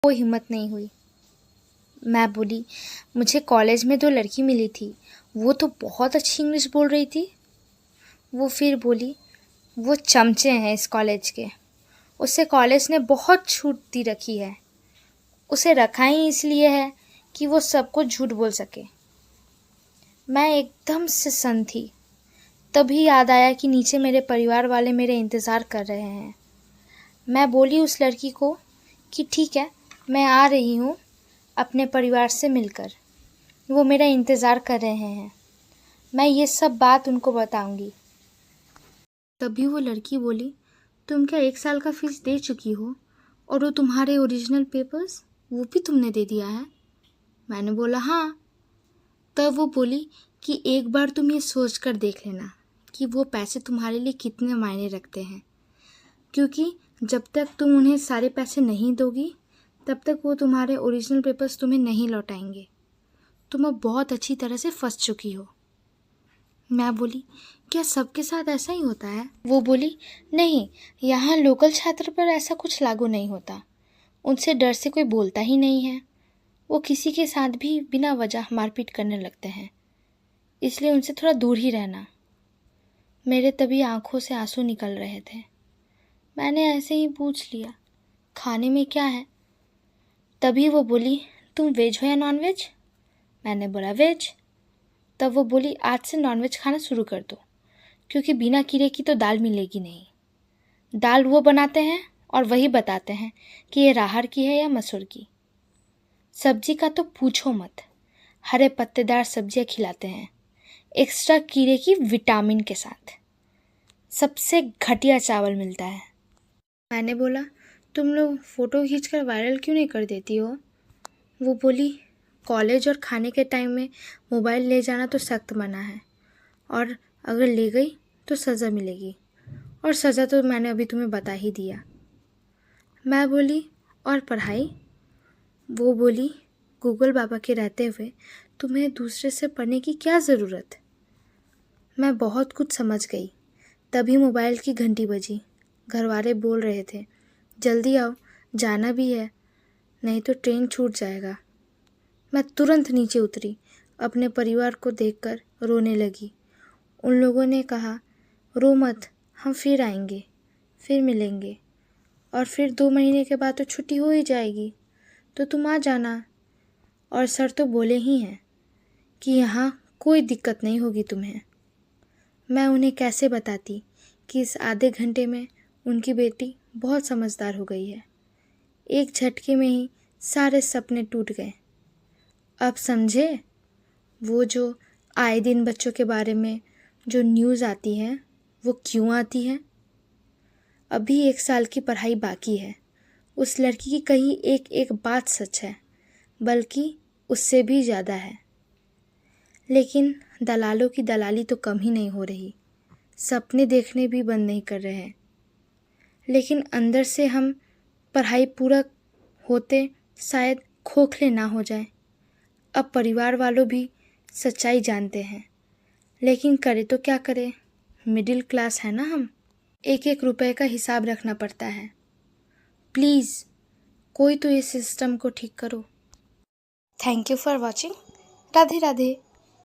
कोई हिम्मत नहीं हुई। मैं बोली, मुझे कॉलेज में 2 लड़की मिली थी, वो तो बहुत अच्छी इंग्लिश बोल रही थी। वो फिर बोली, वो चमचे हैं इस कॉलेज के, उसे कॉलेज ने बहुत छूट दी रखी है, उसे रखा ही इसलिए है कि वो सबको झूठ बोल सके। मैं एकदम से सन्न थी। तभी याद आया कि नीचे मेरे परिवार वाले मेरे इंतज़ार कर रहे हैं। मैं बोली उस लड़की को कि ठीक है, मैं आ रही हूँ अपने परिवार से मिलकर, वो मेरा इंतज़ार कर रहे हैं, मैं ये सब बात उनको बताऊंगी। तभी वो लड़की बोली, तुम क्या 1 साल का फीस दे चुकी हो और वो तुम्हारे ओरिजिनल पेपर्स वो भी तुमने दे दिया है? मैंने बोला हाँ। तब वो बोली कि एक बार तुम ये सोच कर देख लेना कि वो पैसे तुम्हारे लिए कितने मायने रखते हैं, क्योंकि जब तक तुम उन्हें सारे पैसे नहीं दोगी तब तक वो तुम्हारे ओरिजिनल पेपर्स तुम्हें नहीं लौटाएंगे। तुम अब बहुत अच्छी तरह से फंस चुकी हो। मैं बोली, क्या सबके साथ ऐसा ही होता है? वो बोली, नहीं, यहाँ लोकल छात्र पर ऐसा कुछ लागू नहीं होता, उनसे डर से कोई बोलता ही नहीं है, वो किसी के साथ भी बिना वजह मारपीट करने लगते हैं, इसलिए उनसे थोड़ा दूर ही रहना। मेरे तभी आंखों से आंसू निकल रहे थे। मैंने ऐसे ही पूछ लिया, खाने में क्या है? तभी वो बोली, तुम वेज हो या नॉन वेज? मैंने बोला वेज। तब वो बोली, आज से नॉन वेज खाना शुरू कर दो, क्योंकि बिना कीड़े की तो दाल मिलेगी नहीं। दाल वो बनाते हैं और वही बताते हैं कि ये राहर की है या मसूर की। सब्जी का तो पूछो मत, हरे पत्तेदार सब्जियां खिलाते हैं, एक्स्ट्रा कीड़े की विटामिन के साथ। सबसे घटिया चावल मिलता है। मैंने बोला, तुम लोग फ़ोटो खींचकर वायरल क्यों नहीं कर देती हो? वो बोली, कॉलेज और खाने के टाइम में मोबाइल ले जाना तो सख्त मना है, और अगर ले गई तो सज़ा मिलेगी, और सज़ा तो मैंने अभी तुम्हें बता ही दिया। मैं बोली, और पढ़ाई? वो बोली, गूगल बाबा के रहते हुए तुम्हें दूसरे से पढ़ने की क्या ज़रूरत? मैं बहुत कुछ समझ गई। तभी मोबाइल की घंटी बजी। घरवाले बोल रहे थे, जल्दी आओ, जाना भी है, नहीं तो ट्रेन छूट जाएगा। मैं तुरंत नीचे उतरी। अपने परिवार को देखकर रोने लगी। उन लोगों ने कहा, रो मत, हम फिर आएंगे, फिर मिलेंगे, और फिर 2 महीने के बाद तो छुट्टी हो ही जाएगी, तो तुम आ जाना। और सर तो बोले ही हैं कि यहाँ कोई दिक्कत नहीं होगी तुम्हें। मैं उन्हें कैसे बताती कि इस आधे घंटे में उनकी बेटी बहुत समझदार हो गई है। एक झटके में ही सारे सपने टूट गए। अब समझे, वो जो आए दिन बच्चों के बारे में जो न्यूज़ आती है वो क्यों आती है? अभी 1 साल की पढ़ाई बाकी है। उस लड़की की कही एक एक बात सच है, बल्कि उससे भी ज़्यादा है। लेकिन दलालों की दलाली तो कम ही नहीं हो रही, सपने देखने भी बंद नहीं कर रहे हैं। लेकिन अंदर से हम पढ़ाई पूरा होते शायद खोखले ना हो जाए। अब परिवार वालों भी सच्चाई जानते हैं, लेकिन करे तो क्या करे, मिडिल क्लास है ना हम, एक एक रुपए का हिसाब रखना पड़ता है। प्लीज़ कोई तो इस सिस्टम को ठीक करो। Thank you for watching. Radhe Radhe.